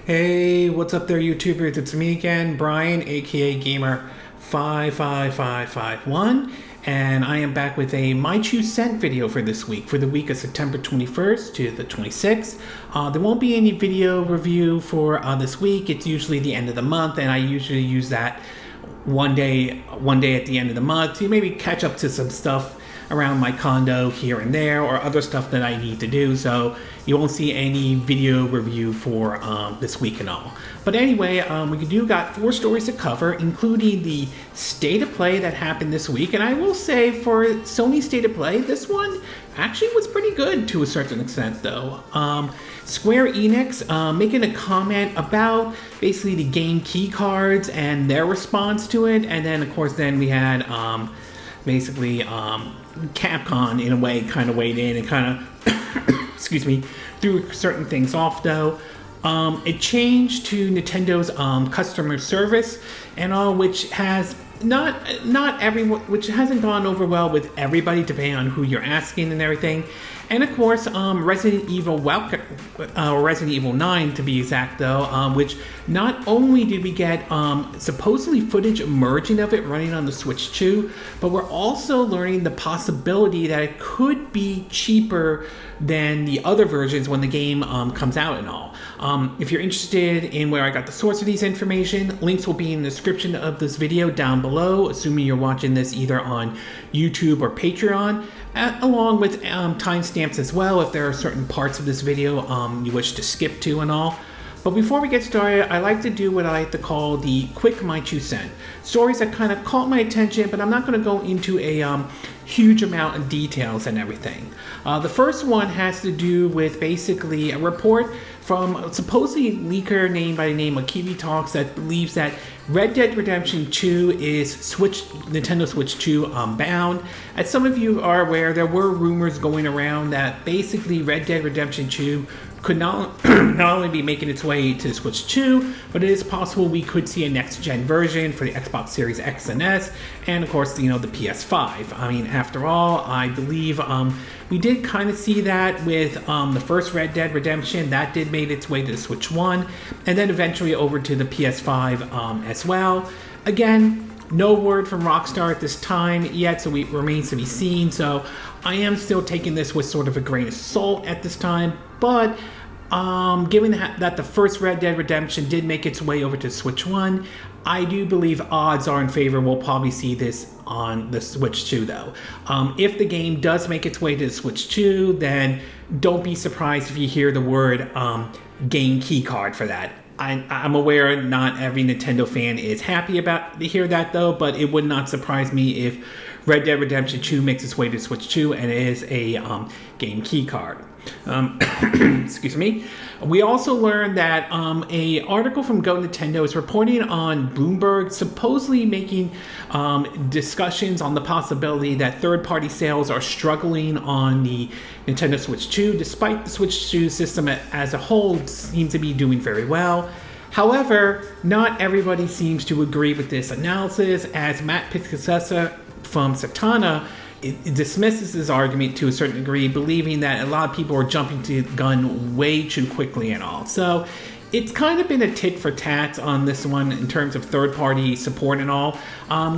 Hey, what's up there, YouTubers? It's me again, Brian, aka Gamer55551, and I am back with a My 2 Cent video for this week, for the week of September 21st to the 26th. There won't be any video review for this week. It's usually the end of the month, and I usually use that one day at the end of the month to maybe catch up to some stuff around my condo here and there, or other stuff that I need to do, so you won't see any video review for this week and all. But anyway, we got 4 stories to cover, including the State of Play that happened this week, and I will say for Sony State of Play, this one actually was pretty good to a certain extent though. Square Enix making a comment about basically the game key cards and their response to it, and then of course we had basically Capcom in a way kind of weighed in and kind of excuse me, threw certain things off though. It changed to Nintendo's customer service and all, which has which hasn't gone over well with everybody depending on who you're asking and everything. And of course, Resident Evil 9 to be exact though, which not only did we get supposedly footage emerging of it running on the Switch 2, but we're also learning the possibility that it could be cheaper than the other versions when the game comes out and all. If you're interested in where I got the source of these information, links will be in the description of this video down below, assuming you're watching this either on YouTube or Patreon, along with timestamps as well if there are certain parts of this video you wish to skip to and all. But before we get started, I like to do what I like to call the quick My 2 Cent. Stories that kind of caught my attention, but I'm not going to go into a huge amount of details and everything. The first one has to do with basically a report from supposedly a leaker named by the name of Kiwi Talks that believes that Red Dead Redemption 2 is Nintendo Switch 2 bound. As some of you are aware, there were rumors going around that basically Red Dead Redemption 2 could not only be making its way to the Switch 2, but it is possible we could see a next-gen version for the Xbox Series X and S, and of course, the PS5. I mean, after all, I believe we did kind of see that with the first Red Dead Redemption. That did make its way to the Switch 1, and then eventually over to the PS5 as well. Again, no word from Rockstar at this time yet, so it remains to be seen. So I am still taking this with sort of a grain of salt at this time, but given that the first Red Dead Redemption did make its way over to Switch 1, I do believe odds are in favor we'll probably see this on the Switch 2 though. If the game does make its way to the Switch 2, then don't be surprised if you hear the word game key card for that. I'm aware not every Nintendo fan is happy to hear that though, but it would not surprise me if Red Dead Redemption 2 makes its way to Switch 2 and it is a game key card. Excuse me. We also learned that a article from Go Nintendo is reporting on Bloomberg supposedly making discussions on the possibility that third-party sales are struggling on the Nintendo Switch 2, despite the Switch 2 system as a whole seems to be doing very well. However, not everybody seems to agree with this analysis, as Matt Pizzasa from Satana it dismisses this argument to a certain degree, believing that a lot of people are jumping to the gun way too quickly and all. So it's kind of been a tit for tat on this one in terms of third-party support and all.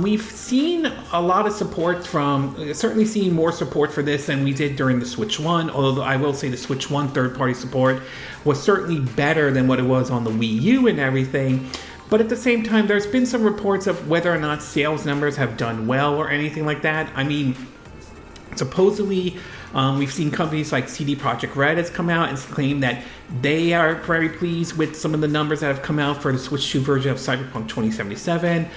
We've seen a lot of support certainly seen more support for this than we did during the Switch 1, although I will say the Switch 1 third-party support was certainly better than what it was on the Wii U and everything. But at the same time, there's been some reports of whether or not sales numbers have done well or anything like that. I mean, supposedly, we've seen companies like CD Projekt Red has come out and claimed that they are very pleased with some of the numbers that have come out for the Switch 2 version of Cyberpunk 2077.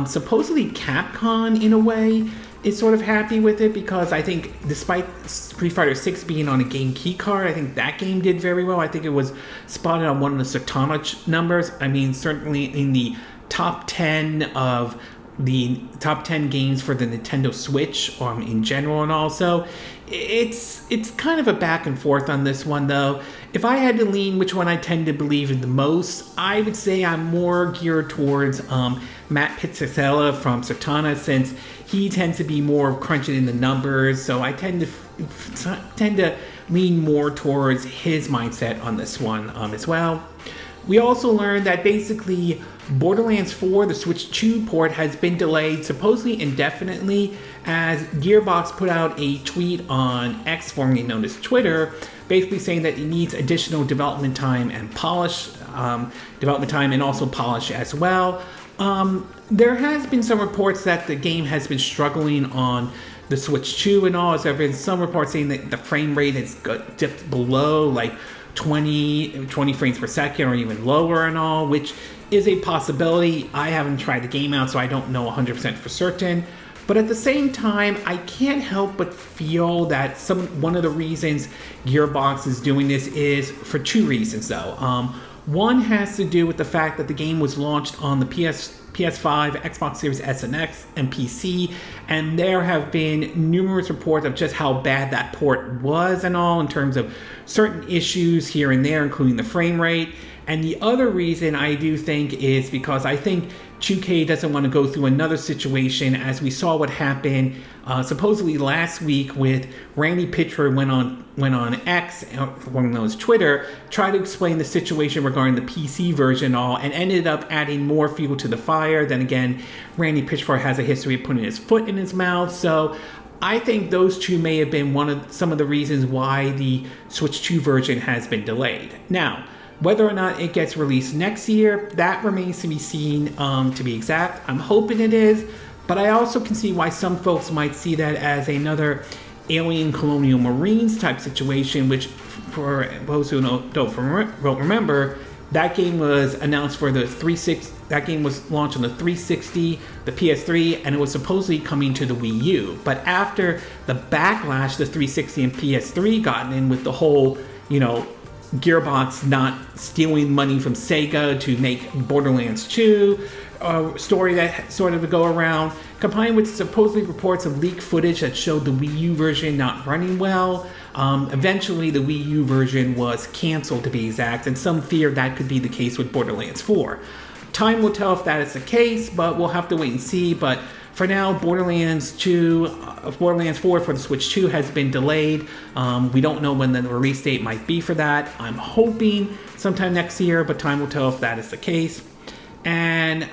Supposedly Capcom, in a way, is sort of happy with it because I think despite Street Fighter 6 being on a game key card, I think that game did very well. I think it was spotted on one of the Satana numbers. I mean, certainly in the top 10 of the top 10 games for the Nintendo Switch in general, and also it's kind of a back and forth on this one though. If I had to lean which one I tend to believe in the most, I would say I'm more geared towards Matt Pizzasella from Satana, since he tends to be more crunching in the numbers, so I tend to lean more towards his mindset on this one as well. We also learned that basically Borderlands 4, the Switch 2 port, has been delayed supposedly indefinitely, as Gearbox put out a tweet on X, formerly known as Twitter, basically saying that it needs additional development time and polish, and also polish as well. There has been some reports that the game has been struggling on the Switch 2 and all. There have been some reports saying that the frame rate has dipped below like 20 frames per second or even lower and all, which is a possibility. I haven't tried the game out, so I don't know 100% for certain. But at the same time, I can't help but feel that one of the reasons Gearbox is doing this is for two reasons, though. One has to do with the fact that the game was launched on the PS5, Xbox Series S and X, and PC, and there have been numerous reports of just how bad that port was and all in terms of certain issues here and there, including the frame rate. And the other reason I do think is because I think 2K doesn't want to go through another situation, as we saw what happened supposedly last week with Randy Pitchford went on X, one known as Twitter, tried to explain the situation regarding the PC version and ended up adding more fuel to the fire. Then again, Randy Pitchford has a history of putting his foot in his mouth, so I think those two may have been some of the reasons why the Switch 2 version has been delayed. Now, whether or not it gets released next year, that remains to be seen, to be exact. I'm hoping it is, but I also can see why some folks might see that as another Alien Colonial Marines type situation, which for those who don't remember, that game was announced for the 360. That game was launched on the 360, the PS3, and it was supposedly coming to the Wii U. But after the backlash the 360 and PS3 gotten in with the whole, Gearbox not stealing money from Sega to make Borderlands 2, story that sort of go around, combined with supposedly reports of leaked footage that showed the Wii U version not running well. Eventually, the Wii U version was canceled, to be exact, and some fear that could be the case with Borderlands 4. Time will tell if that is the case, but we'll have to wait and see. But for now, Borderlands 4 for the Switch 2 has been delayed. We don't know when the release date might be for that. I'm hoping sometime next year, but time will tell if that is the case. And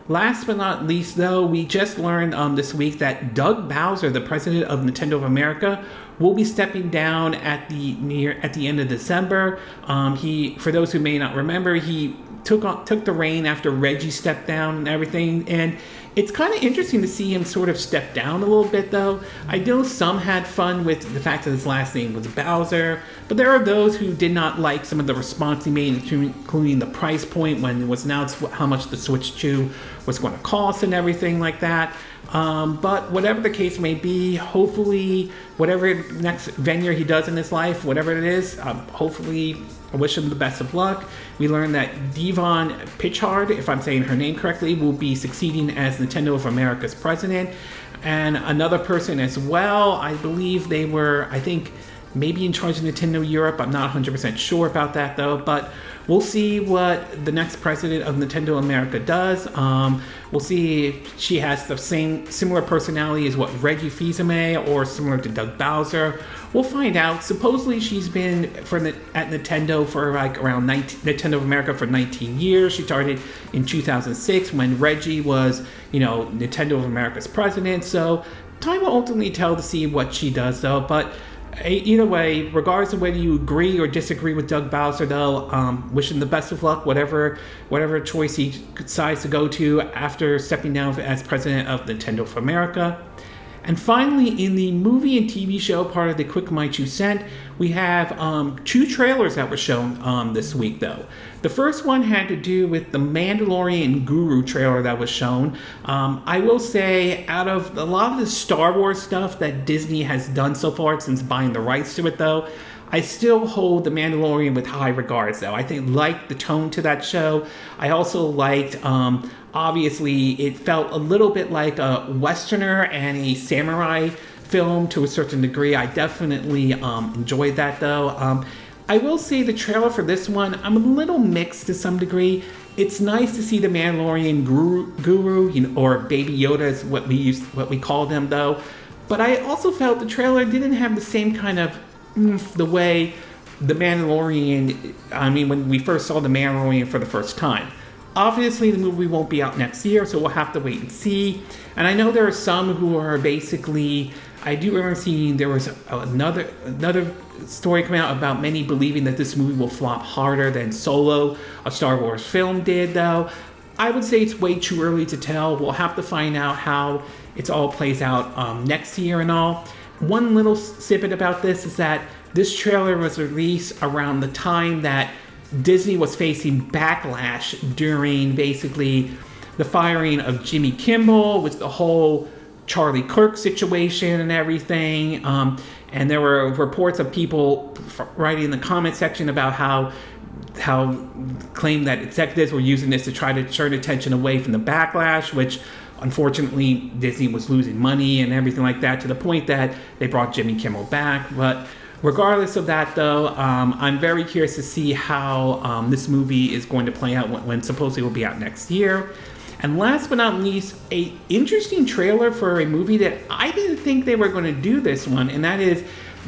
last but not least, though, we just learned this week that Doug Bowser, the president of Nintendo of America, will be stepping down at the end of December. For those who may not remember, he took the reign after Reggie stepped down and everything, and it's kind of interesting to see him sort of step down a little bit, though. I know some had fun with the fact that his last name was Bowser, but there are those who did not like some of the response he made, including the price point when it was announced how much the Switch 2 was going to cost and everything like that. But whatever the case may be, hopefully, whatever next venture he does in his life, whatever it is, hopefully, I wish him the best of luck. We learned that Devon Pitchard, if I'm saying her name correctly, will be succeeding as Nintendo of America's president. And another person as well, I believe they were, maybe in charge of Nintendo Europe. I'm not 100% sure about that, though. But we'll see what the next president of Nintendo America does. We'll see if she has the similar personality as what Reggie Fils-Aimé or similar to Doug Bowser. We'll find out. Supposedly she's been at Nintendo for around Nintendo of America for 19 years. She started in 2006 when Reggie was, Nintendo of America's president. So time will ultimately tell to see what she does, though. But either way, regardless of whether you agree or disagree with Doug Bowser, though, wish him the best of luck, whatever choice he decides to go to after stepping down as president of Nintendo of America. And finally, in the movie and TV show part of the Quick My 2 Cent, we have two trailers that were shown this week, though. The first one had to do with the Mandalorian Guru trailer that was shown. I will say, out of a lot of the Star Wars stuff that Disney has done so far since buying the rights to it, though, I still hold The Mandalorian with high regards, though. I liked the tone to that show. I also liked, obviously, it felt a little bit like a Westerner and a samurai film to a certain degree. I definitely enjoyed that, though. I will say the trailer for this one, I'm a little mixed to some degree. It's nice to see the Mandalorian guru, or Baby Yoda is what we call them, though. But I also felt the trailer didn't have the same kind of the way The Mandalorian, I mean, when we first saw The Mandalorian for the first time. Obviously, the movie won't be out next year, so we'll have to wait and see. And I know there are some who are basically, I do remember seeing there was another story coming out about many believing that this movie will flop harder than Solo, a Star Wars film, did, though. I would say it's way too early to tell. We'll have to find out how it all plays out next year and all. One little snippet about this is that this trailer was released around the time that Disney was facing backlash during basically the firing of Jimmy Kimmel with the whole Charlie Kirk situation and everything. And there were reports of people writing in the comment section about how claimed that executives were using this to try to turn attention away from the backlash, which unfortunately Disney was losing money and everything like that, to the point that they brought Jimmy Kimmel back. But regardless of that, though, I'm very curious to see how this movie is going to play out when supposedly will be out next year. And last but not least, a interesting trailer for a movie that I didn't think they were going to do this one, and that is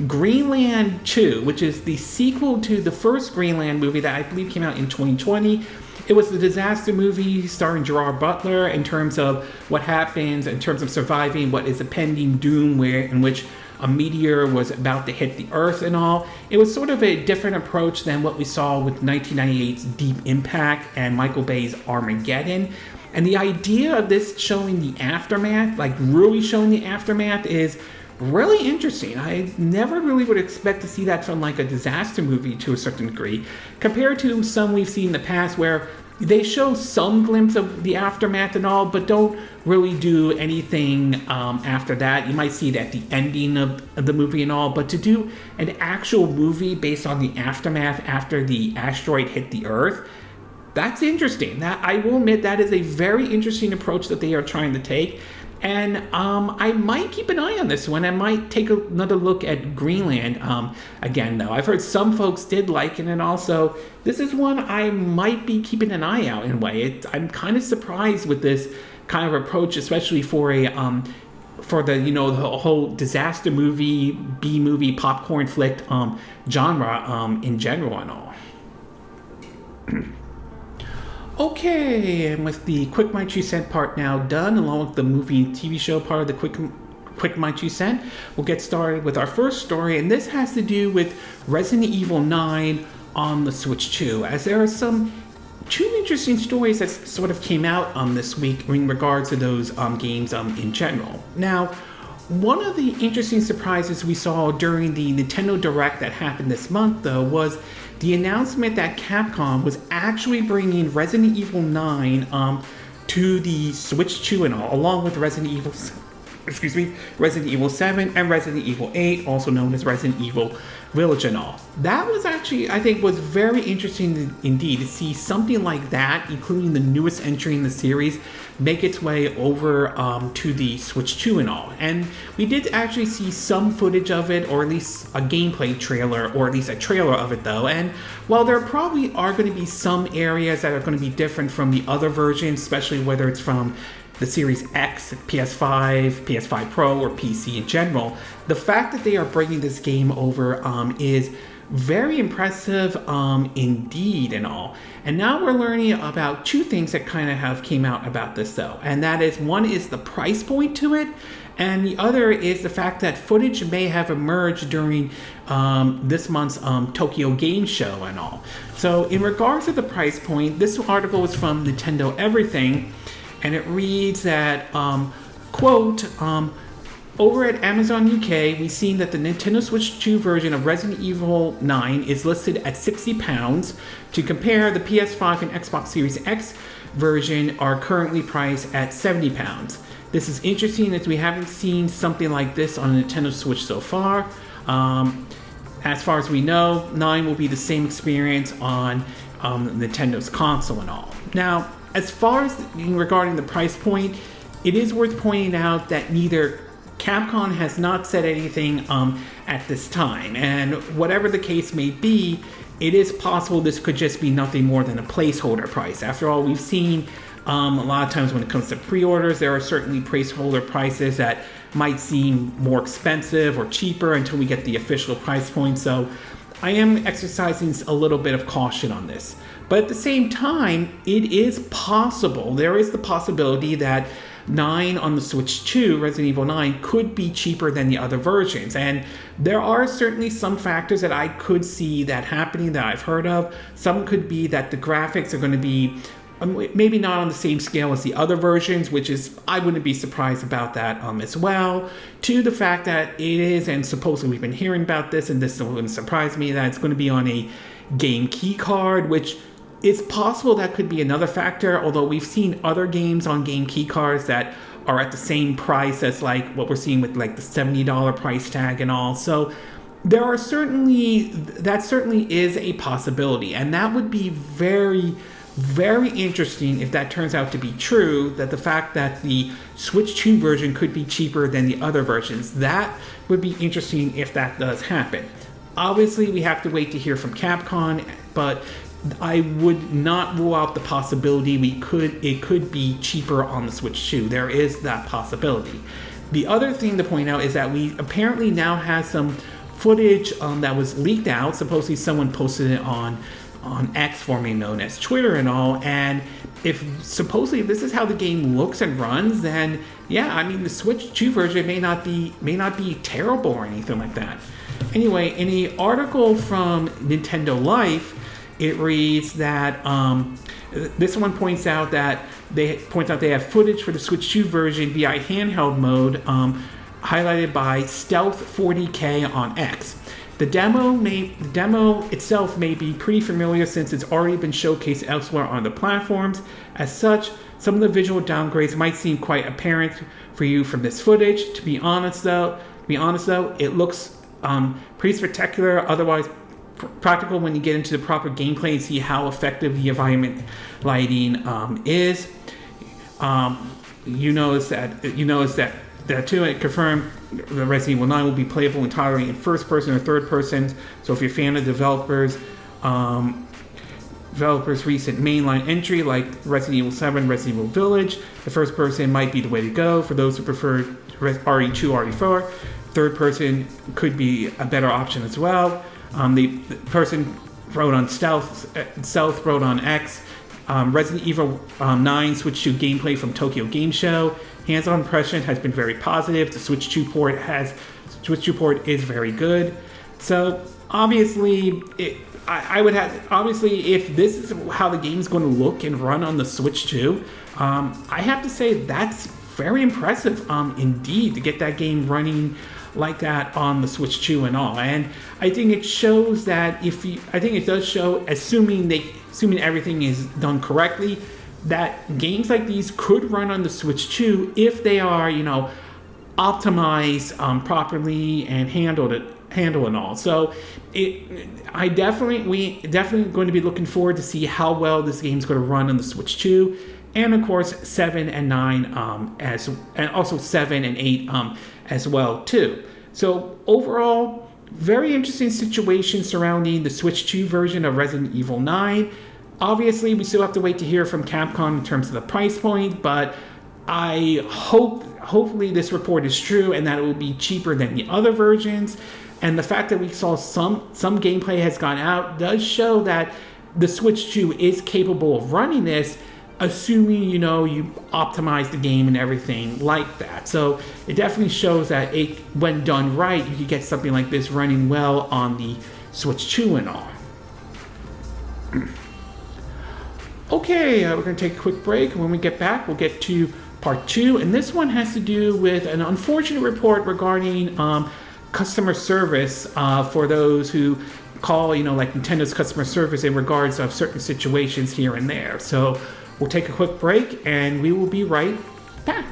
Greenland 2, which is the sequel to the first Greenland movie that I believe came out in 2020. It was the disaster movie starring Gerard Butler in terms of what happens in terms of surviving what is a pending doom in which a meteor was about to hit the Earth and all. It was sort of a different approach than what we saw with 1998's Deep Impact and Michael Bay's Armageddon. And the idea of this showing the aftermath, like really showing the aftermath, is really interesting. I never really would expect to see that from like a disaster movie to a certain degree, compared to some we've seen in the past where they show some glimpse of the aftermath and all, but don't really do anything after that. You might see it at the ending of the movie and all, but to do an actual movie based on the aftermath after the asteroid hit the Earth, that's interesting. That, I will admit, that is a very interesting approach that they are trying to take. And I might keep an eye on this one. I might take another look at Greenland again, though. I've heard some folks did like it, and also this is one I might be keeping an eye out in a way. I'm kind of surprised with this kind of approach, especially for a for the the whole disaster movie, B movie, popcorn flick genre in general and all. Okay, and with the Quick My 2 Cent part now done, along with the movie and TV show part of the Quick My 2 Cent, we'll get started with our first story, and this has to do with Resident Evil 9 on the Switch 2, as there are two interesting stories that sort of came out this week in regards to those games in general. Now, one of the interesting surprises we saw during the Nintendo Direct that happened this month, though, was the announcement that Capcom was actually bringing Resident Evil 9 to the Switch 2 and all, along with Resident Evil 7 and Resident Evil 8, also known as Resident Evil Village and all. That was actually, I think, was very interesting indeed to see something like that, including the newest entry in the series, make its way over to the Switch 2 and all. And we did actually see some footage of it, or at least a gameplay trailer, or at least a trailer of it though. And while there probably are going to be some areas that are going to be different from the other versions, especially whether it's from the Series X, PS5, PS5 Pro, or PC in general, the fact that they are bringing this game over is very impressive indeed and all. And now we're learning about two things that kind of have came out about this though, and that is, one is the price point to it, and the other is the fact that footage may have emerged during this month's Tokyo Game Show and all. So in regards to the price point, this article is from Nintendo Everything, and it reads that, quote, over at Amazon UK, we've seen that the Nintendo Switch 2 version of Resident Evil 9 is listed at £60. To compare, the PS5 and Xbox Series X version are currently priced at £70. This is interesting as we haven't seen something like this on a Nintendo Switch so far. As far as we know, 9 will be the same experience on Nintendo's console and all. Now, as far as regarding the price point, it is worth pointing out that neither Capcom has not said anything at this time, and whatever the case may be, it is possible this could just be nothing more than a placeholder price. After all, we've seen a lot of times when it comes to pre-orders, there are certainly placeholder prices that might seem more expensive or cheaper until we get the official price point. So I am exercising a little bit of caution on this. But at the same time, it is possible. There is the possibility that 9 on the Switch 2, Resident Evil 9, could be cheaper than the other versions. And there are certainly some factors that I could see that happening that I've heard of. Some could be that the graphics are going to be maybe not on the same scale as the other versions, which is, I wouldn't be surprised about that as well. To the fact that it is, and supposedly we've been hearing about this, and this wouldn't surprise me, that it's going to be on a game key card, which it's possible that could be another factor, although we've seen other games on game key cards that are at the same price as like what we're seeing with like the $70 price tag and all. So that certainly is a possibility, and that would be very, very interesting if that turns out to be true, that the fact that the Switch 2 version could be cheaper than the other versions. That would be interesting if that does happen. Obviously, we have to wait to hear from Capcom, but I would not rule out the possibility it could be cheaper on the Switch 2. There is that possibility. The other thing to point out is that we apparently now have some footage that was leaked out. Supposedly someone posted it on X, formerly known as Twitter and all, and if this is how the game looks and runs, then yeah, I mean the Switch 2 version may not be terrible or anything like that. Anyway, in the article from Nintendo Life, it reads that this one points out they have footage for the Switch 2 version via handheld mode, highlighted by Stealth 40K on X. The demo itself may be pretty familiar since it's already been showcased elsewhere on the platforms. As such, some of the visual downgrades might seem quite apparent for you from this footage. To be honest though, it looks pretty spectacular. Otherwise, practical when you get into the proper gameplay and see how effective the environment lighting is. You notice that too. It confirmed the Resident Evil 9 will be playable entirely in first person or third person. So if you're a fan of developers' recent mainline entry like Resident Evil 7, Resident Evil Village, the first person might be the way to go. For those who prefer RE2, RE4, third person could be a better option as well. The person wrote on Stealth wrote on X, Resident Evil 9 Switch 2 gameplay from Tokyo Game Show. Hands-on impression has been very positive. The Switch 2 port is very good. So obviously, if this is how the game is going to look and run on the Switch 2, I have to say that's very impressive indeed to get that game running like that on the Switch 2 and all. And I think it shows that assuming everything is done correctly, that games like these could run on the Switch 2 if they are, optimized properly and handled and all. So we definitely going to be looking forward to see how well this game's going to run on the Switch 2, and of course 7 and 9 and also 7 and 8 as well too. So overall, very interesting situation surrounding the Switch 2 version of Resident Evil 9. Obviously, we still have to wait to hear from Capcom in terms of the price point, but hopefully this report is true and that it will be cheaper than the other versions. And the fact that we saw some gameplay has gone out does show that the Switch 2 is capable of running this, assuming you optimize the game and everything like that. So it definitely shows that when done right, you could get something like this running well on the Switch 2 and all. Okay, we're going to take a quick break, and when we get back, we'll get to part 2, and this one has to do with an unfortunate report regarding customer service for those who call, like Nintendo's customer service in regards of certain situations here and there. So we'll take a quick break, and we will be right back.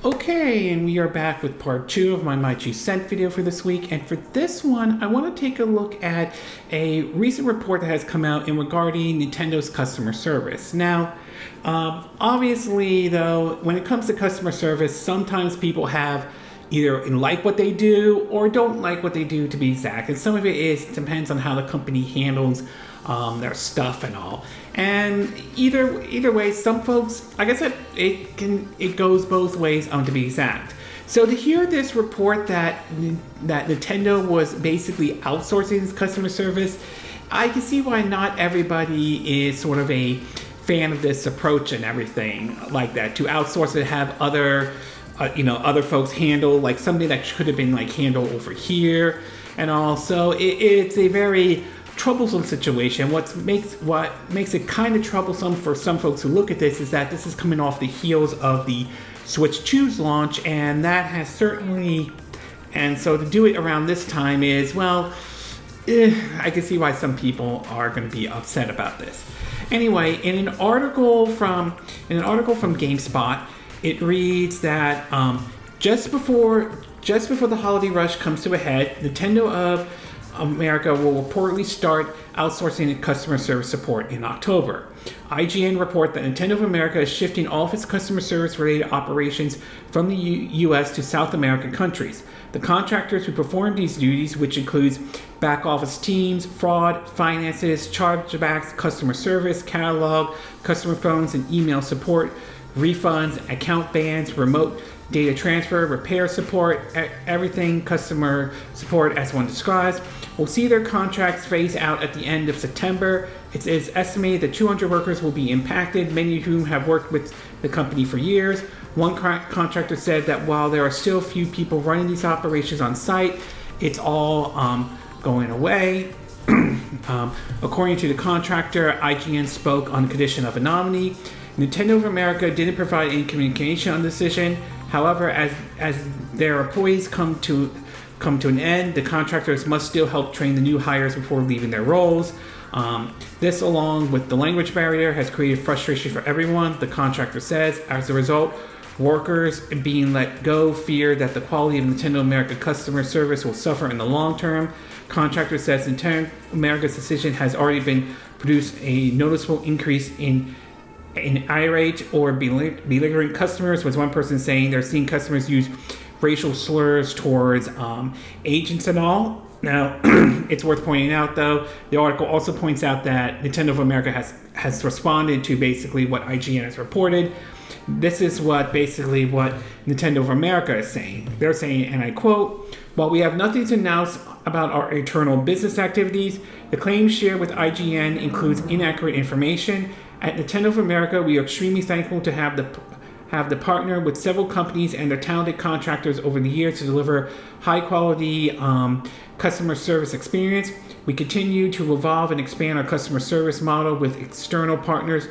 Okay, and we are back with part 2 of my 2 cent video for this week. And for this one, I want to take a look at a recent report that has come out in regarding Nintendo's customer service. Now, obviously, though, when it comes to customer service, sometimes people have either like what they do or don't like what they do, to be exact. And some of it depends on how the company handles their stuff and all. And either way, some folks, like I said, it goes both ways, to be exact. So to hear this report that Nintendo was basically outsourcing its customer service, I can see why not everybody is sort of a fan of this approach and everything like that. To outsource it, have other folks handle like something that could have been like handled over here, and also it's a very troublesome situation. What makes it kind of troublesome for some folks who look at this is that this is coming off the heels of the Switch 2's launch, and that has certainly, and so to do it around this time is, well, I can see why some people are going to be upset about this. Anyway, in an article from GameSpot, it reads that just before the holiday rush comes to a head, Nintendo of America will reportedly start outsourcing customer service support in October. IGN report that Nintendo of America is shifting all of its customer service related operations from the US to South American countries. The contractors who perform these duties, which includes back office teams, fraud, finances, chargebacks, customer service, catalog, customer phones and email support, refunds, account bans, remote data transfer, repair support, everything customer support as one describes, will see their contracts phase out at the end of September. It is estimated that 200 workers will be impacted, many of whom have worked with the company for years. One contractor said that while there are still few people running these operations on site, it's all going away. According to the contractor, IGN spoke on the condition of anonymity. Nintendo of America didn't provide any communication on the decision. However, as their employees come to an end, the contractors must still help train the new hires before leaving their roles. This, along with the language barrier, has created frustration for everyone, the contractor says. As a result, workers being let go fear that the quality of Nintendo America customer service will suffer in the long term. Contractor says Nintendo America's decision has already been produced a noticeable increase in irate or belligerent customers, with one person saying they're seeing customers use racial slurs towards agents and all. Now, it's worth pointing out, though, the article also points out that Nintendo of America has responded to basically what IGN has reported. This is what Nintendo of America is saying. They're saying, and I quote, "While we have nothing to announce about our internal business activities, the claims shared with IGN includes inaccurate information. At Nintendo of America, we are extremely thankful to have the partner with several companies and their talented contractors over the years to deliver high-quality customer service experience. We continue to evolve and expand our customer service model with external partners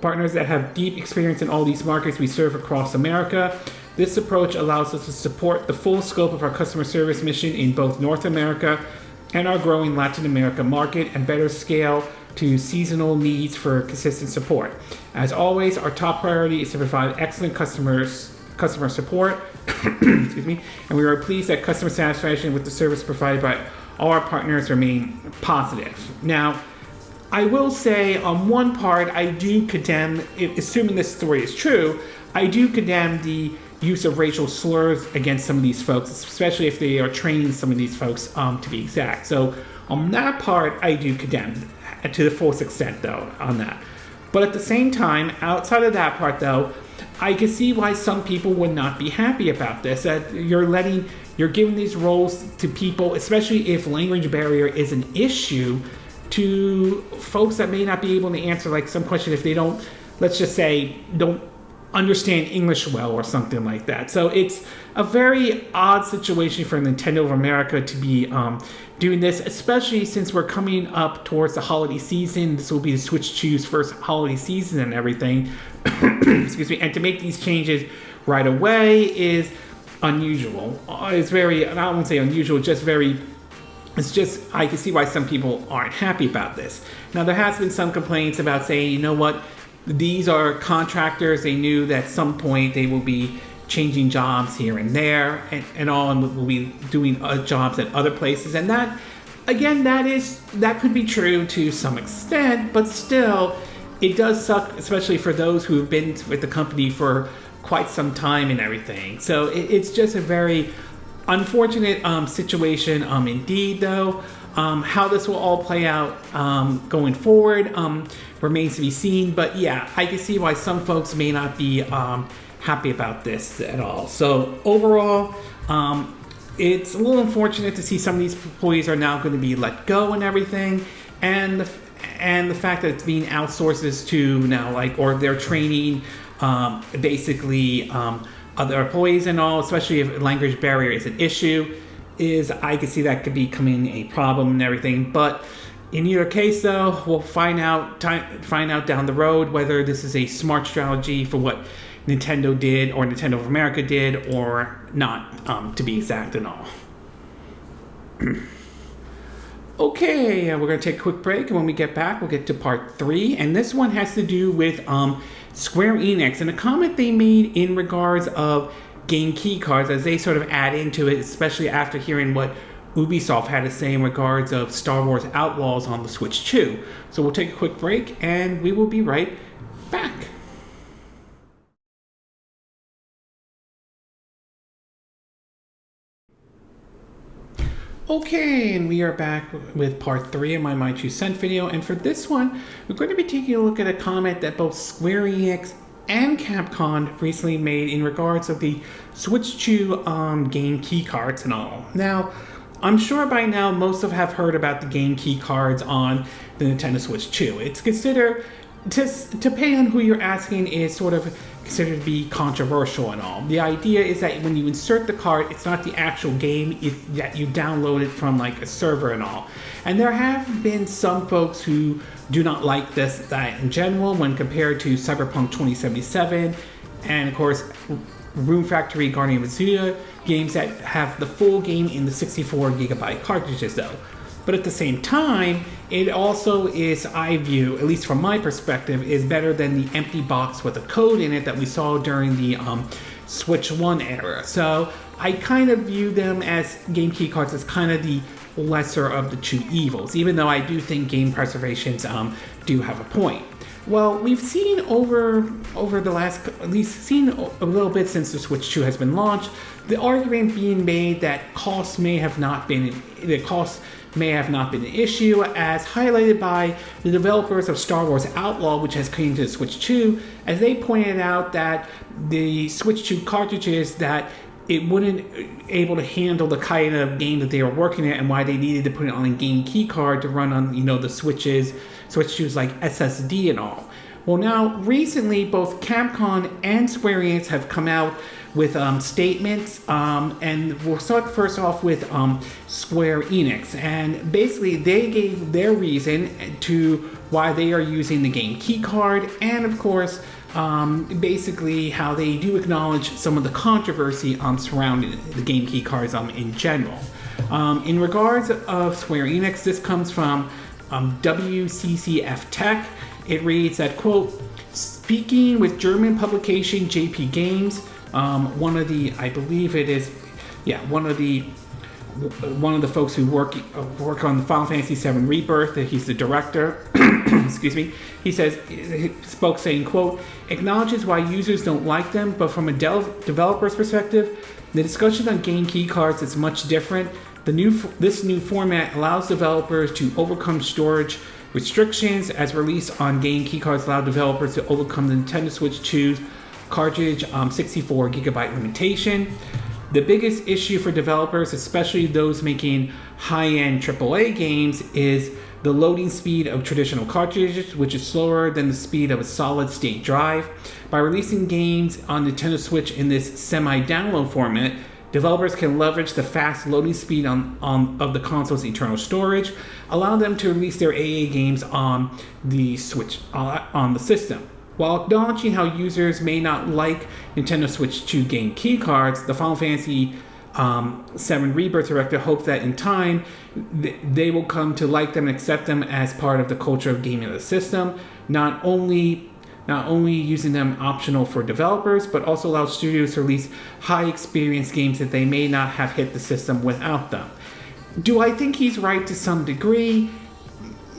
that have deep experience in all these markets we serve across America. This approach allows us to support the full scope of our customer service mission in both North America and our growing Latin America market, and better scale to seasonal needs for consistent support. As always, our top priority is to provide excellent customer support." Excuse me. "And we are pleased that customer satisfaction with the service provided by all our partners remain positive." Now, I will say on one part, I do condemn, assuming this story is true, I do condemn the use of racial slurs against some of these folks, especially if they are training some of these folks to be exact. So on that part, I do condemn to the fullest extent, though, on that. But at the same time, outside of that part, though, I can see why some people would not be happy about this. That you're giving these roles to people, especially if language barrier is an issue, to folks that may not be able to answer like some question if they don't, let's just say, don't understand English well or something like that. So it's a very odd situation for Nintendo of America to be doing this, especially since we're coming up towards the holiday season. This will be the Switch 2's first holiday season and everything. Excuse me. And to make these changes right away is unusual. It's very, I don't want to say unusual, it's just, I can see why some people aren't happy about this. Now, there has been some complaints about saying, you know what, these are contractors. They knew that at some point they will be changing jobs here and there and all, and will be doing jobs at other places. And that, again, that could be true to some extent, but still, it does suck, especially for those who have been with the company for quite some time and everything. So it's just a very unfortunate situation indeed, though. How this will all play out going forward remains to be seen. But yeah, I can see why some folks may not be happy about this at all. So overall, it's a little unfortunate to see some of these employees are now going to be let go and everything, and the fact that it's being outsourced to now, like, or they're training basically other employees and all, especially if language barrier is an issue, is I can see that could be becoming a problem and everything. But in either case, though, we'll find out down the road whether this is a smart strategy for what Nintendo did, or Nintendo of America did, or not, to be exact and all. Okay, we're going to take a quick break, and when we get back, we'll get to part 3, and this one has to do with Square Enix, and a comment they made in regards of game key cards as they sort of add into it, especially after hearing what Ubisoft had to say in regards of Star Wars Outlaws on the Switch 2. So we'll take a quick break, and we will be right back. Okay, and we are back with part 3 of my 2 cent video, and for this one, we're going to be taking a look at a comment that both Square Enix and Capcom recently made in regards of the Switch 2 game key cards and all. Now, I'm sure by now most of have heard about the game key cards on the Nintendo Switch 2. It's considered, depending on who you're asking, is sort of considered to be controversial and all. The idea is that when you insert the card, it's not the actual game, it's that you download it from like a server and all. And there have been some folks who do not like that in general when compared to Cyberpunk 2077 and of course Room Factory Guardian of Azusa games that have the full game in the 64GB cartridges though. But at the same time, it also is, I view, at least from my perspective, is better than the empty box with a code in it that we saw during the Switch 1 era. So I kind of view them as game key cards as kind of the lesser of the two evils, even though I do think game preservations do have a point. Well, we've seen over the last, at least seen a little bit since the Switch 2 has been launched, the argument being made that cost may have not been an issue, as highlighted by the developers of Star Wars Outlaw, which has came to the Switch 2, as they pointed out that the Switch 2 cartridges, that it wouldn't able to handle the kind of game that they were working at, and why they needed to put it on a game key card to run on, the Switch 2's like SSD and all. Well, now recently both Capcom and Square Enix have come out with statements, and we'll start first off with Square Enix, and basically they gave their reason to why they are using the game key card, and of course basically how they do acknowledge some of the controversy surrounding the game key cards in general. In regards of Square Enix, this comes from WCCF Tech. It reads that, quote, speaking with German publication JP Games, one of the folks who work on the Final Fantasy VII Rebirth, he's the director, excuse me, he spoke saying, quote, acknowledges why users don't like them, but from a developer's perspective, the discussion on game key cards is much different. This new format allows developers to overcome storage restrictions, as released on game key cards allow developers to overcome the Nintendo Switch 2's cartridge 64GB limitation. The biggest issue for developers, especially those making high-end AAA games, is the loading speed of traditional cartridges, which is slower than the speed of a solid-state drive. By releasing games on Nintendo Switch in this semi-download format, developers can leverage the fast loading speed of the console's internal storage, allowing them to release their AA games on the Switch on the system. While acknowledging how users may not like Nintendo Switch 2 game key cards, the Final Fantasy VII Rebirth director hopes that in time they will come to like them and accept them as part of the culture of gaming of the system. Not only using them optional for developers, but also allow studios to release high experience games that they may not have hit the system without them. Do I think he's right to some degree?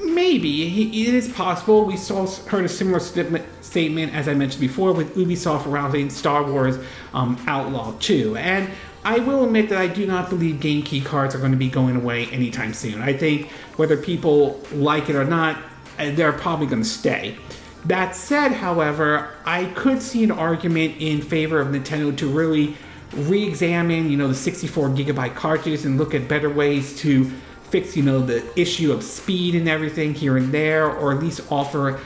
Maybe. It is possible. We heard a similar statement, as I mentioned before, with Ubisoft surrounding Star Wars Outlaw 2. And I will admit that I do not believe game key cards are going to be going away anytime soon. I think whether people like it or not, they're probably going to stay. That said, however, I could see an argument in favor of Nintendo to really re-examine, the 64 gigabyte cartridges and look at better ways to fix, the issue of speed and everything here and there, or at least offer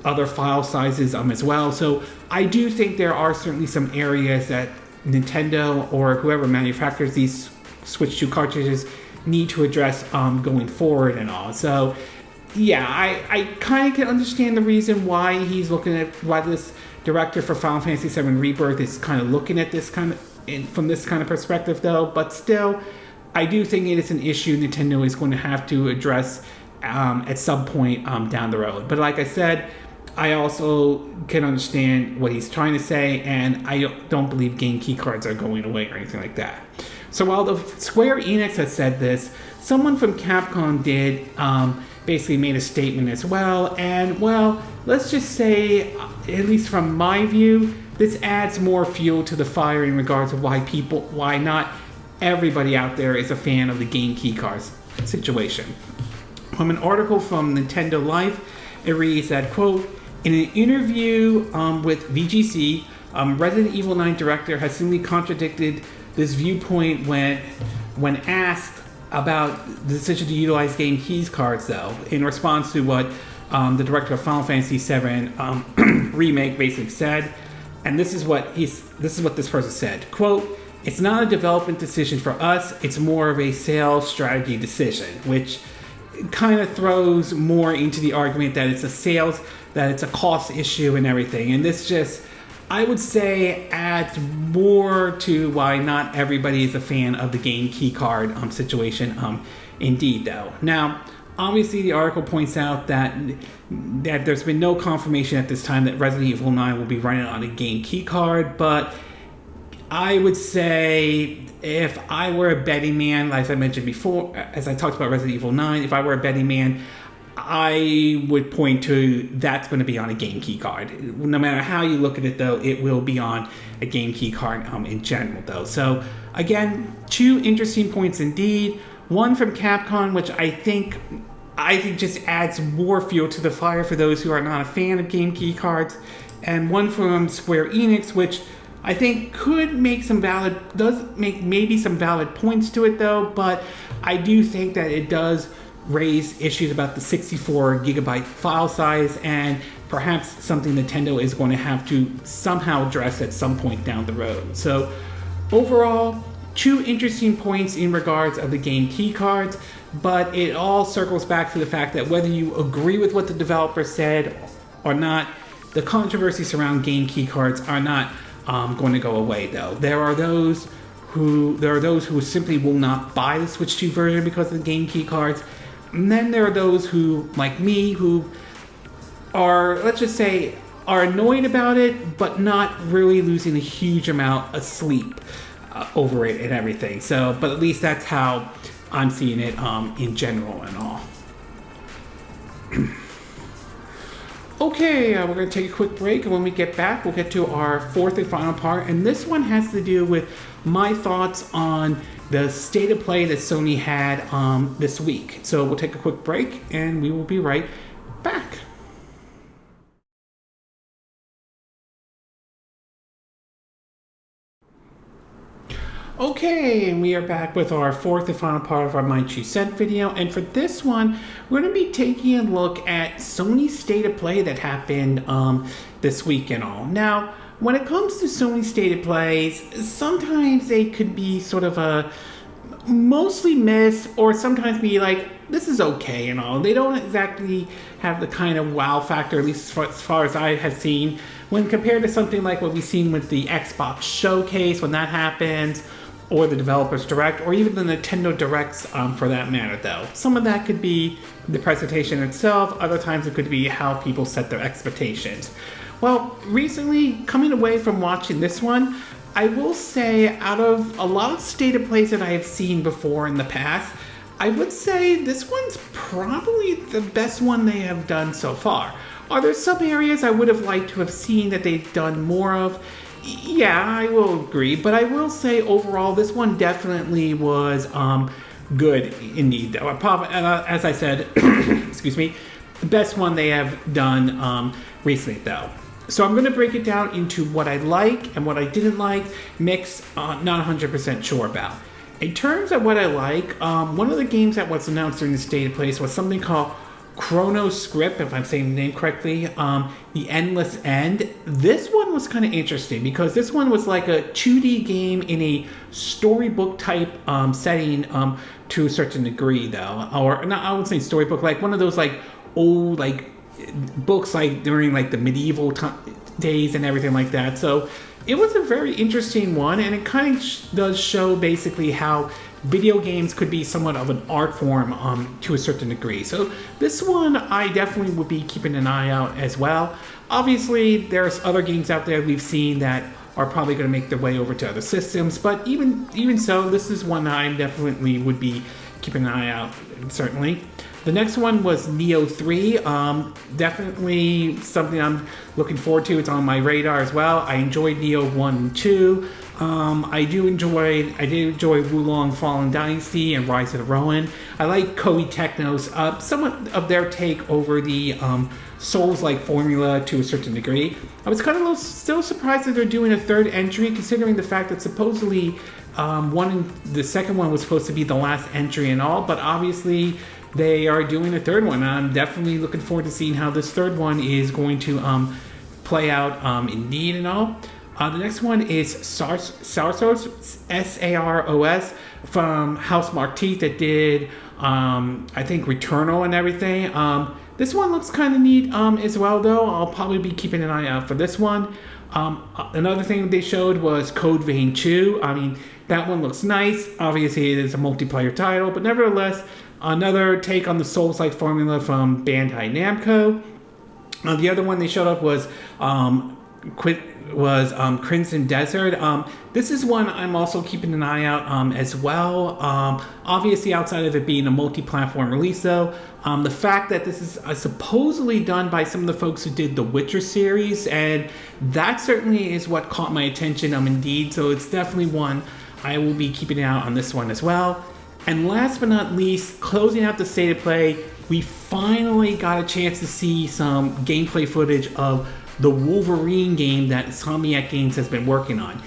other file sizes as well. So I do think there are certainly some areas that Nintendo or whoever manufactures these Switch 2 cartridges need to address going forward and all. So yeah, I kind of can understand the reason why why this director for Final Fantasy VII Rebirth is kind of looking at this from this kind of perspective though, but still, I do think it is an issue Nintendo is going to have to address at some point down the road. But like I said, I also can understand what he's trying to say, and I don't believe game key cards are going away or anything like that. So while the Square Enix has said this, someone from Capcom did basically made a statement as well, and well, let's just say, at least from my view, this adds more fuel to the fire in regards to why not everybody out there is a fan of the game key cards situation. From an article from Nintendo Life, it reads that, quote, in an interview with VGC, Resident Evil 9 director has simply contradicted this viewpoint when asked about the decision to utilize game keys cards, though, in response to what the director of Final Fantasy VII Remake basically said. And this is what this person said. Quote, it's not a development decision for us, it's more of a sales strategy decision, which kind of throws more into the argument that it's a cost issue and everything. And this just, I would say, adds more to why not everybody is a fan of the game key card situation indeed, though. Now, obviously, the article points out that there's been no confirmation at this time that Resident Evil 9 will be running on a game key card, but I would say if I were a betting man, as I mentioned before, as I talked about Resident Evil 9, if I were a betting man, I would point to that's going to be on a game key card. No matter how you look at it, though, it will be on a game key card in general, though. So, again, two interesting points indeed. One from Capcom, which I think just adds more fuel to the fire for those who are not a fan of game key cards. And one from Square Enix, which I think does make maybe some valid points to it, though, but I do think that it does raise issues about the 64 gigabyte file size, and perhaps something Nintendo is going to have to somehow address at some point down the road. So overall, two interesting points in regards of the game key cards, but it all circles back to the fact that whether you agree with what the developer said or not, the controversy surrounding game key cards are not going to go away, though. There are those who simply will not buy the Switch 2 version because of the game key cards. And then there are those who, like me, who are, let's just say, are annoyed about it, but not really losing a huge amount of sleep over it and everything. So, but at least that's how I'm seeing it in general and all. Okay, we're going to take a quick break, and when we get back, we'll get to our fourth and final part, and this one has to do with my thoughts on the state of play that Sony had this week. So we'll take a quick break, and we will be right back. Okay, and we are back with our fourth and final part of our My Two Cent video, and for this one, we're going to be taking a look at Sony's state of play that happened this week and all. Now, when it comes to Sony state of plays, sometimes they could be sort of a mostly miss, or sometimes be like, this is okay and all. They don't exactly have the kind of wow factor, at least as far as I have seen, when compared to something like what we've seen with the Xbox Showcase when that happens, or the Developers Direct, or even the Nintendo Directs for that matter, though. Some of that could be the presentation itself, other times it could be how people set their expectations. Well, recently, coming away from watching this one, I will say out of a lot of state of plays that I have seen before in the past, I would say this one's probably the best one they have done so far. Are there some areas I would have liked to have seen that they've done more of? Yeah, I will agree, but I will say overall, this one definitely was good indeed. As I said, excuse me, the best one they have done recently, though. So I'm going to break it down into what I like and what I didn't like, mix, not 100% sure about. In terms of what I like, one of the games that was announced during the State of Play was something called Chronoscript, if I'm saying the name correctly, The Endless End. This one was kind of interesting because this one was like a 2D game in a storybook type setting to a certain degree, though. Or not, I would say storybook, like one of those like old like books like during like the medieval days and everything like that. So it was a very interesting one, and it kind of does show basically how video games could be somewhat of an art form to a certain degree. So this one I definitely would be keeping an eye out as well. Obviously, there's other games out there we've seen that are probably going to make their way over to other systems, but even so, this is one that I definitely would be keeping an eye out, certainly. The next one was Nioh 3. Definitely something I'm looking forward to. It's on my radar as well. I enjoyed Nioh 1 and 2. I did enjoy Wulong Fallen Dynasty and Rise of the Ronin. I like Koei Tecmo's somewhat of their take over the Souls-like formula to a certain degree. I was kind of still surprised that they're doing a third entry, considering the fact that supposedly the second one was supposed to be the last entry and all, but obviously they are doing a third one. I'm definitely looking forward to seeing how this third one is going to play out indeed and all. The next one is Saros, S-A-R-O-S, from House Martique that did, I think, Returnal and everything. This one looks kind of neat as well, though. I'll probably be keeping an eye out for this one. Another thing they showed was Code Vein 2. I mean, that one looks nice. Obviously, it is a multiplayer title, but nevertheless, another take on the Souls-like formula from Bandai Namco. The other one they showed up was Crimson Desert. This is one I'm also keeping an eye out as well. Obviously, outside of it being a multi-platform release, though, the fact that this is supposedly done by some of the folks who did the Witcher series, and that certainly is what caught my attention indeed. So it's definitely one I will be keeping an eye out on this one as well. And last but not least, closing out the State of Play, we finally got a chance to see some gameplay footage of the Wolverine game that Insomniac Games has been working on.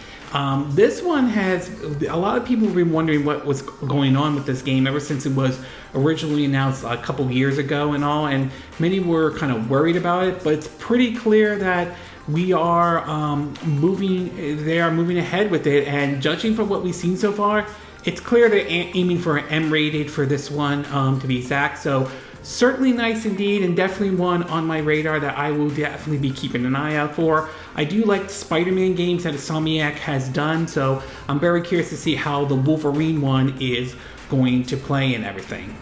This one has, a lot of people have been wondering what was going on with this game ever since it was originally announced a couple years ago and all, and many were kind of worried about it, but it's pretty clear that they are moving ahead with it, and judging from what we've seen so far, it's clear they're aiming for an M-rated for this one, to be exact. So certainly nice indeed, and definitely one on my radar that I will definitely be keeping an eye out for. I do like the Spider-Man games that Insomniac has done, so I'm very curious to see how the Wolverine one is going to play and everything.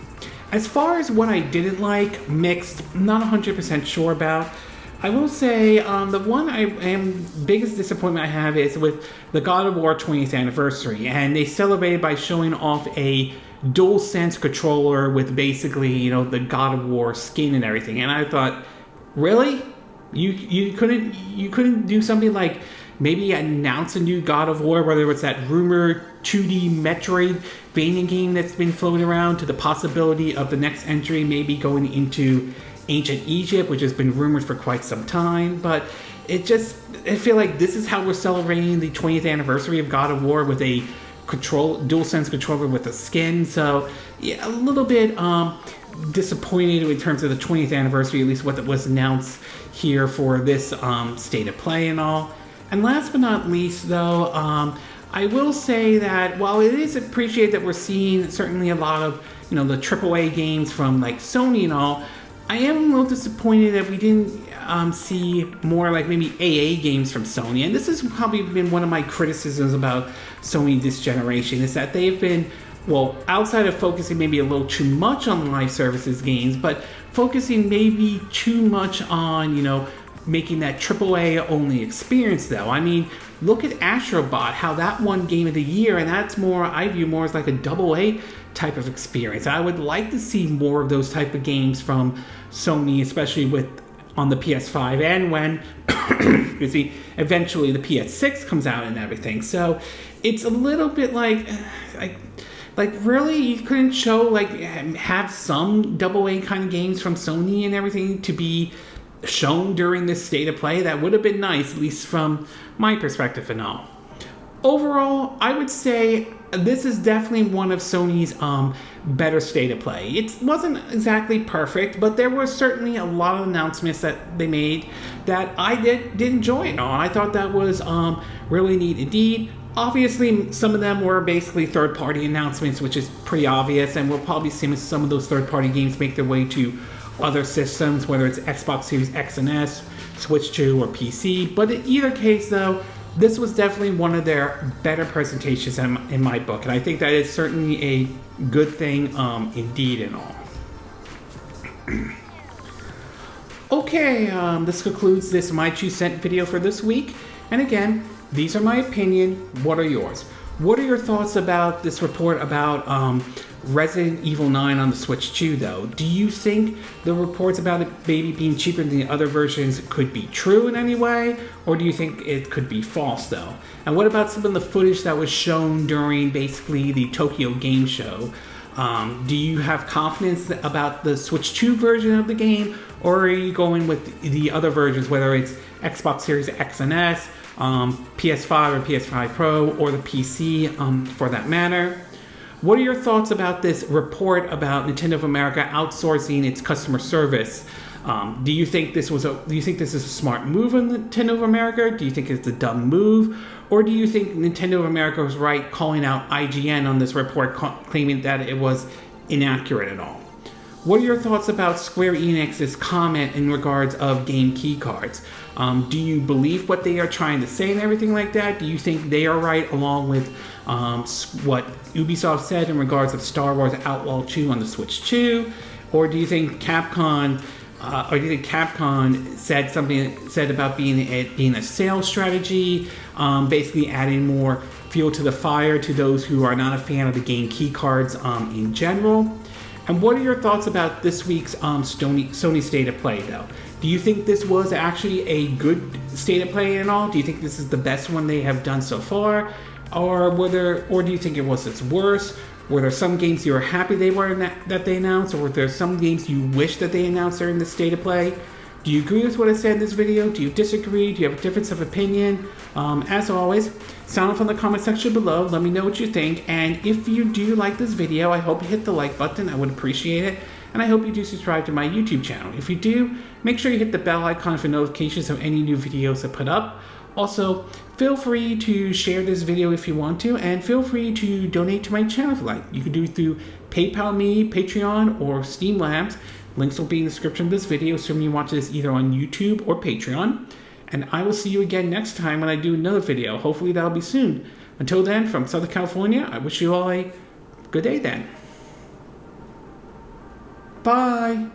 As far as what I didn't like, mixed, not 100% sure about. I will say the one biggest disappointment I have is with the God of War 20th anniversary, and they celebrated by showing off a DualSense controller with basically, the God of War skin and everything. And I thought, really? You couldn't do something like maybe announce a new God of War, whether it's that rumored 2D Metroidvania game that's been floating around, to the possibility of the next entry maybe going into Ancient Egypt, which has been rumored for quite some time. But I feel like this is how we're celebrating the 20th anniversary of God of War, with a DualSense controller with a skin. So yeah, a little bit disappointed in terms of the 20th anniversary, at least what was announced here for this State of Play and all. And last but not least, though, I will say that while it is appreciated that we're seeing certainly a lot of the AAA games from like Sony and all, I am a little disappointed that we didn't see more like maybe AA games from Sony. And this has probably been one of my criticisms about Sony this generation, is that they've been, well, outside of focusing maybe a little too much on live services games, but focusing maybe too much on, making that AAA only experience, though. I mean, look at Astrobot, how that won Game of the Year, and that's more, I view more as like a AA type of experience. I would like to see more of those type of games from Sony, especially with on the PS5 and when excuse me, eventually the PS6 comes out and everything. So it's a little bit like really you couldn't show have some AA kind of games from Sony and everything to be shown during this state of play. That would have been nice, at least from my perspective and all. Overall, I would say this is definitely one of Sony's better state of play. It wasn't exactly perfect, but there were certainly a lot of announcements that they made that I did enjoy and all. I thought that was really neat indeed. Obviously, some of them were basically third-party announcements, which is pretty obvious, and we'll probably see some of those third-party games make their way to other systems, whether it's Xbox Series X and S, Switch 2, or PC. But in either case, though, this was definitely one of their better presentations in my book, and I think that is certainly a good thing indeed and all. Okay, this concludes this My 2 Cent video for this week, and again, these are my opinion. What are yours? What are your thoughts about this report about Resident Evil 9 on the Switch 2, though? Do you think the reports about it maybe being cheaper than the other versions could be true in any way? Or do you think it could be false, though? And what about some of the footage that was shown during basically the Tokyo Game Show? Do you have confidence about the Switch 2 version of the game? Or are you going with the other versions, whether it's Xbox Series X and S, PS5 or PS5 Pro, or the PC for that matter? What are your thoughts about this report about Nintendo of America outsourcing its customer service? Do you think this is a smart move on Nintendo of America? Do you think it's a dumb move? Or do you think Nintendo of America was right calling out IGN on this report, claiming that it was inaccurate at all? What are your thoughts about Square Enix's comment in regards of game key cards? Do you believe what they are trying to say and everything like that? Do you think they are right along with what Ubisoft said in regards of Star Wars Outlaw 2 on the Switch 2? Or do you think Capcom said about being a sales strategy, basically adding more fuel to the fire to those who are not a fan of the game key cards in general? And what are your thoughts about this week's Sony State of Play, though? Do you think this was actually a good State of Play and all? Do you think this is the best one they have done so far? Or do you think it was its worst? Were there some games you were happy that they announced? Or were there some games you wish that they announced during the State of Play? Do you agree with what I said in this video? Do you disagree? Do you have a difference of opinion? As always, sound off in the comment section below. Let me know what you think. And if you do like this video, I hope you hit the like button. I would appreciate it. And I hope you do subscribe to my YouTube channel. If you do, make sure you hit the bell icon for notifications of any new videos I put up. Also, feel free to share this video if you want to, and feel free to donate to my channel if you like. You can do it through PayPal Me, Patreon, or Steam Labs. Links will be in the description of this video, assuming you watch this either on YouTube or Patreon. And I will see you again next time when I do another video. Hopefully that'll be soon. Until then, from Southern California, I wish you all a good day then. Bye!